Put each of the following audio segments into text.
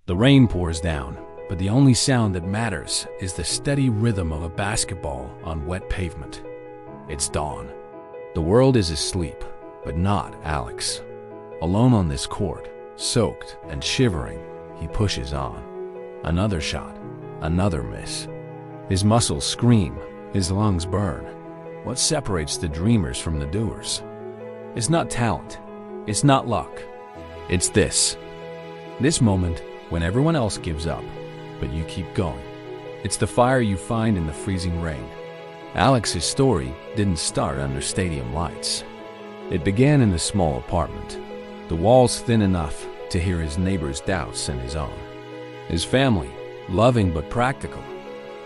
The rain pours down, but the only sound that matters is the steady rhythm of a basketball on wet pavement. It's dawn. The world is asleep, but not Alex. Alone on this court, soaked and shivering, he pushes on. Another shot, another miss. His muscles scream, his lungs burn. What separates the dreamers from the doers? It's not talent, it's not luck. It's this moment when everyone else gives up, but you keep going. It's the fire you find in the freezing rain. Alex's story didn't start under stadium lights. It began in a small apartment, the walls thin enough to hear his neighbor's doubts and his own. His family, loving but practical,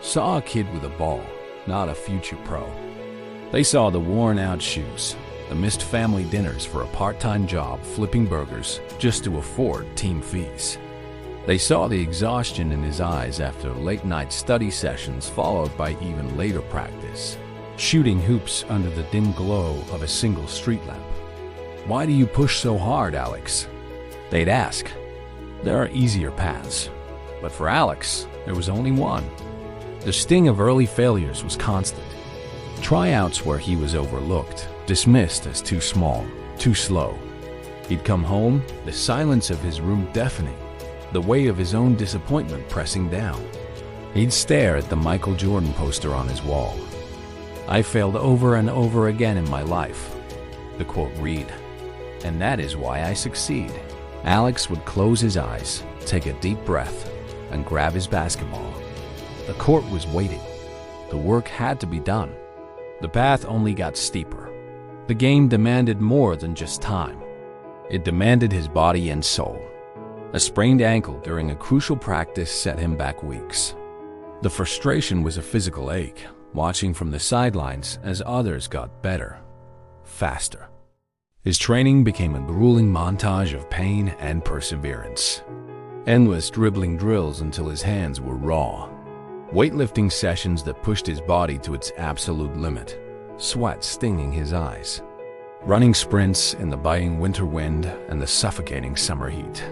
saw a kid with a ball, not a future pro. They saw the worn-out shoes, the missed family dinners for a part-time job flipping burgers just to afford team fees. They saw the exhaustion in his eyes after late-night study sessions followed by even later practice, shooting hoops under the dim glow of a single street lamp. "Why do you push so hard, Alex?" they'd ask. There are easier paths, but for Alex, there was only one. The sting of early failures was constant. Tryouts where he was overlooked, dismissed as too small, too slow. He'd come home, the silence of his room deafening, the weight of his own disappointment pressing down. He'd stare at the Michael Jordan poster on his wall. "I failed over and over again in my life," the quote read, "and that is why I succeed." Alex would close his eyes, take a deep breath, and grab his basketball. The court was waiting. The work had to be done. The path only got steeper. The game demanded more than just time. It demanded his body and soul. A sprained ankle during a crucial practice set him back weeks. The frustration was a physical ache, watching from the sidelines as others got better, faster. His training became a grueling montage of pain and perseverance. Endless dribbling drills until his hands were raw. Weightlifting sessions that pushed his body to its absolute limit, sweat stinging his eyes. Running sprints in the biting winter wind and the suffocating summer heat.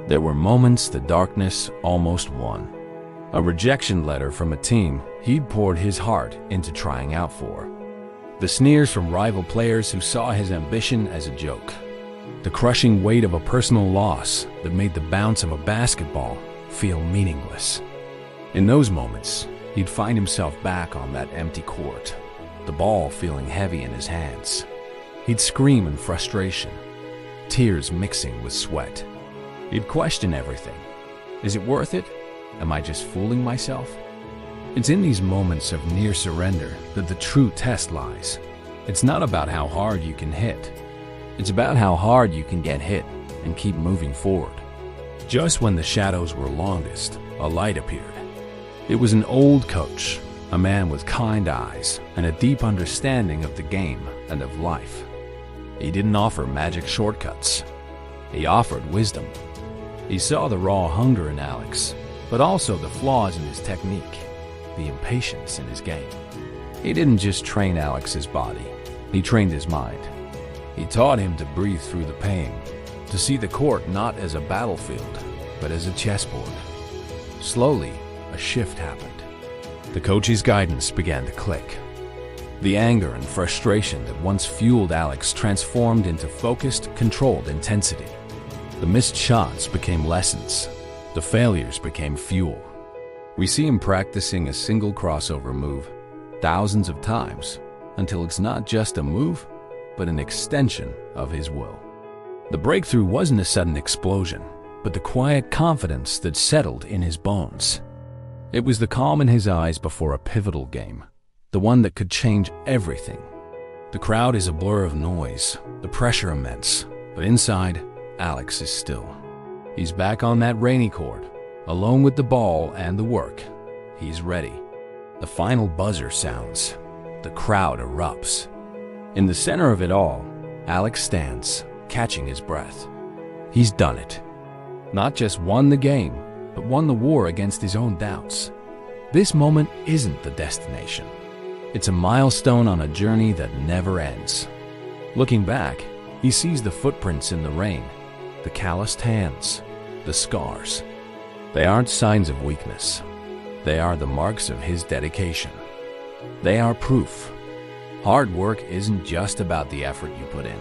There were moments the darkness almost won. A rejection letter from a team he'd poured his heart into trying out for. The sneers from rival players who saw his ambition as a joke. The crushing weight of a personal loss that made the bounce of a basketball feel meaningless. In those moments, he'd find himself back on that empty court, the ball feeling heavy in his hands. He'd scream in frustration, tears mixing with sweat. He'd question everything. Is it worth it? Am I just fooling myself? It's in these moments of near surrender that the true test lies. It's not about how hard you can hit. It's about how hard you can get hit and keep moving forward. Just when the shadows were longest, a light appeared. It was an old coach, a man with kind eyes and a deep understanding of the game and of life. He didn't offer magic shortcuts. He offered wisdom. He saw the raw hunger in Alex, but also the flaws in his technique, the impatience in his game. He didn't just train Alex's body, he trained his mind. He taught him to breathe through the pain, to see the court not as a battlefield, but as a chessboard. Slowly, a shift happened. The coach's guidance began to click. The anger and frustration that once fueled Alex transformed into focused, controlled intensity. The missed shots became lessons. The failures became fuel. We see him practicing a single crossover move thousands of times until it's not just a move, but an extension of his will. The breakthrough wasn't a sudden explosion, but the quiet confidence that settled in his bones. It was the calm in his eyes before a pivotal game, the one that could change everything. The crowd is a blur of noise, the pressure immense, but inside, Alex is still. He's back on that rainy court, alone with the ball and the work. He's ready. The final buzzer sounds. The crowd erupts. In the center of it all, Alex stands, catching his breath. He's done it. Not just won the game, but won the war against his own doubts. This moment isn't the destination. It's a milestone on a journey that never ends. Looking back, he sees the footprints in the rain, the calloused hands, the scars. They aren't signs of weakness. They are the marks of his dedication. They are proof. Hard work isn't just about the effort you put in.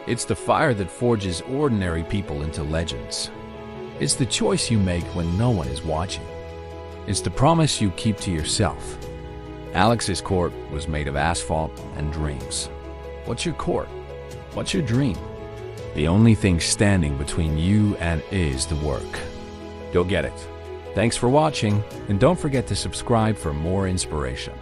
It's the fire that forges ordinary people into legends. It's the choice you make when no one is watching. It's the promise you keep to yourself. Alex's court was made of asphalt and dreams. What's your court? What's your dream? The only thing standing between you and is the work. Go get it. Thanks for watching, and don't forget to subscribe for more inspiration.